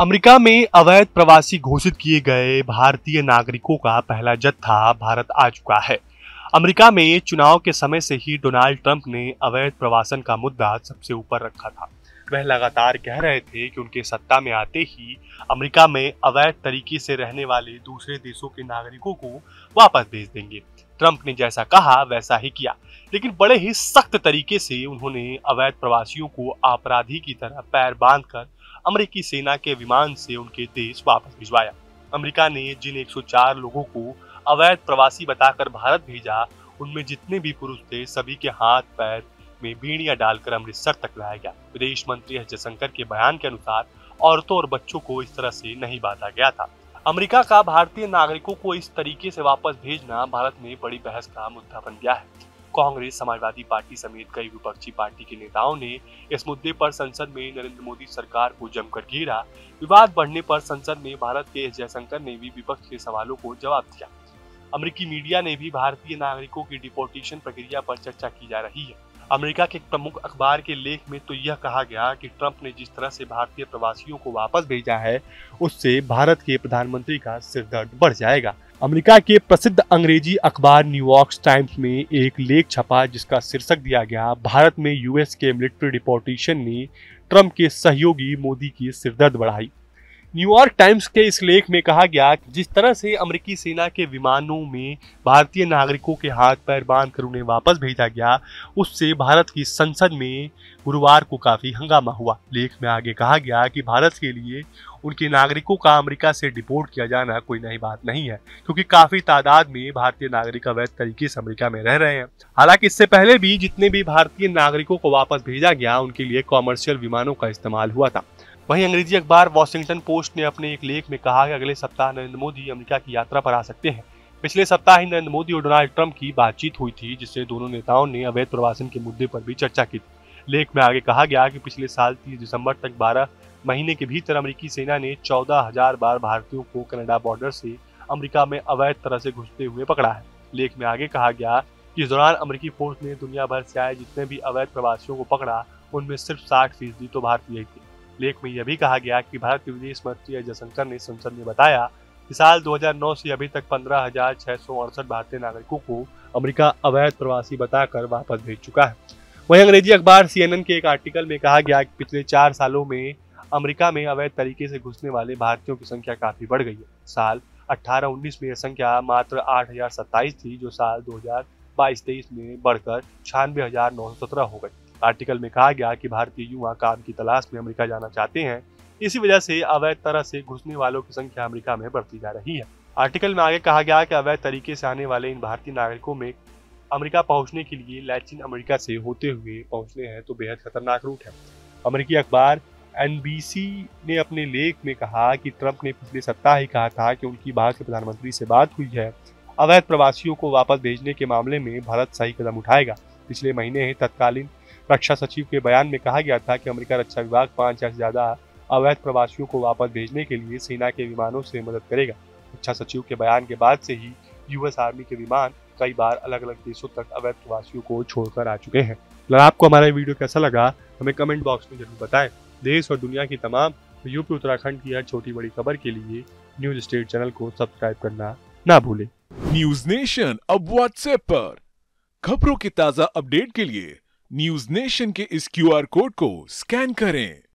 America में अवैध प्रवासी घोषित किए गए भारतीय नागरिकों का पहला जत्था भारत आ चुका है। अमेरिका में चुनाव के समय से ही डोनाल्ड ट्रंप ने अवैध प्रवासन का मुद्दा सबसे ऊपर रखा था। वह लगातार कह रहे थे कि उनके सत्ता में आते ही अमेरिका में अवैध तरीके से रहने वाले दूसरे देशों के नागरिकों को वापस भेज देंगे। ट्रंप ने जैसा कहा वैसा ही किया, लेकिन बड़े ही सख्त तरीके से उन्होंने अवैध प्रवासियों को अपराधी की तरह पैर बांधकर अमेरिकी सेना के विमान से उनके देश वापस भिजवाया। अमेरिका ने जिन 104 लोगों को अवैध प्रवासी बताकर भारत भेजा, उनमें जितने भी पुरुष थे सभी के हाथ पैर में बीड़ियां डालकर अमृतसर तक लाया गया। विदेश मंत्री एस जयशंकर के बयान के अनुसार औरतों और बच्चों को इस तरह से नहीं बांधा गया था। अमेरिका का भारतीय नागरिकों को इस तरीके से वापस भेजना भारत में बड़ी बहस का मुद्दा बन गया है। कांग्रेस, समाजवादी पार्टी समेत कई विपक्षी पार्टी के नेताओं ने इस मुद्दे पर संसद में नरेंद्र मोदी सरकार को जमकर घेरा। विवाद बढ़ने पर संसद में भारत के एस जयशंकर ने भी विपक्ष के सवालों को जवाब दिया। अमेरिकी मीडिया ने भी भारतीय नागरिकों की डिपोर्टेशन प्रक्रिया पर चर्चा की जा रही है। अमेरिका के एक प्रमुख अखबार के लेख में तो यह कहा गया कि ट्रंप ने जिस तरह से भारतीय प्रवासियों को वापस भेजा है, उससे भारत के प्रधानमंत्री का सिरदर्द बढ़ जाएगा। अमेरिका के प्रसिद्ध अंग्रेजी अखबार न्यूयॉर्क टाइम्स में एक लेख छपा जिसका शीर्षक दिया गया, भारत में यूएस के मिलिट्री डिपोर्टेशन ने ट्रंप के सहयोगी मोदी की सिरदर्द बढ़ाई। न्यूयॉर्क टाइम्स के इस लेख में कहा गया कि जिस तरह से अमेरिकी सेना के विमानों में भारतीय नागरिकों के हाथ पैर बांधकर उन्हें वापस भेजा गया, उससे भारत की संसद में गुरुवार को काफी हंगामा हुआ। लेख में आगे कहा गया कि भारत के लिए उनके नागरिकों का अमेरिका से डिपोर्ट किया जाना कोई नई बात नहीं है, क्योंकि काफी तादाद में भारतीय नागरिक अवैध तरीके से अमेरिका में रह रहे हैं। हालांकि इससे पहले भी जितने भी भारतीय नागरिकों को वापस भेजा गया, उनके लिए कॉमर्शियल विमानों का इस्तेमाल हुआ था। वहीं अंग्रेजी अखबार वॉशिंगटन पोस्ट ने अपने एक लेख में कहा कि अगले सप्ताह नरेंद्र मोदी अमेरिका की यात्रा पर आ सकते हैं। पिछले सप्ताह ही नरेंद्र मोदी और डोनाल्ड ट्रंप की बातचीत हुई थी, जिससे दोनों नेताओं ने अवैध प्रवासन के मुद्दे पर भी चर्चा की थी। लेख में आगे कहा गया कि पिछले साल 30 दिसंबर तक 12 महीने के भीतर अमेरिकी सेना ने 14,000 बार भारतीयों को कनाडा बॉर्डर से अमेरिका में अवैध तरह से घुसते हुए पकड़ा है। लेख में आगे कहा गया कि इस दौरान अमेरिकी फोर्स ने दुनिया भर से आए जितने भी अवैध प्रवासियों को पकड़ा, उनमें सिर्फ 60% तो भारतीय थे। लेख में यह भी कहा गया कि भारत के विदेश मंत्री एस जयशंकर ने संसद में बताया कि साल 2009 से अभी तक 15,668 भारतीय नागरिकों को अमेरिका अवैध प्रवासी बताकर वापस भेज चुका है। वहीं अंग्रेजी अखबार CNN के एक आर्टिकल में कहा गया कि पिछले 4 सालों में अमेरिका में अवैध तरीके से घुसने वाले भारतीयों की संख्या काफी बढ़ गई है। साल 18-19 में यह संख्या मात्र 8,027 थी, जो साल 2022-23 में बढ़कर 96,917 हो गई। आर्टिकल में कहा गया कि भारतीय युवा काम की तलाश में अमेरिका जाना चाहते हैं, इसी वजह से अवैध तरह से घुसने वालों की संख्या अमेरिका में बढ़ती जा रही है। आर्टिकल में आगे कहा गया कि अवैध तरीके से आने वाले इन भारतीय नागरिकों में अमेरिका पहुंचने के लिए लैटिन अमेरिका से होते हुए पहुंचने हैं तो बेहद खतरनाक रूट है। अमेरिकी अखबार NBC ने अपने लेख में कहा कि ट्रंप ने पिछले सप्ताह ही कहा था कि उनकी भारत के प्रधानमंत्री से बात हुई है। अवैध प्रवासियों को वापस भेजने के मामले में भारत सही कदम उठाएगा। पिछले महीने ही तत्कालीन रक्षा सचिव के बयान में कहा गया था कि अमेरिका रक्षा विभाग 5 या से ज्यादा अवैध प्रवासियों को वापस भेजने के लिए सेना के विमानों से मदद करेगा। रक्षा सचिव के बयान के बाद से ही यूएस आर्मी के विमान कई बार अलग अलग देशों तक अवैध प्रवासियों को छोड़कर आ चुके हैं। अगर आपको हमारा वीडियो कैसा लगा हमें कमेंट बॉक्स में जरूर बताएं। देश और दुनिया की तमाम यूपी उत्तराखंड की हर छोटी बड़ी खबर के लिए न्यूज स्टेट चैनल को सब्सक्राइब करना ना भूलें। न्यूज नेशन अब व्हाट्सएप पर खबरों के ताजा अपडेट के लिए न्यूज नेशन के इस QR कोड को स्कैन करें।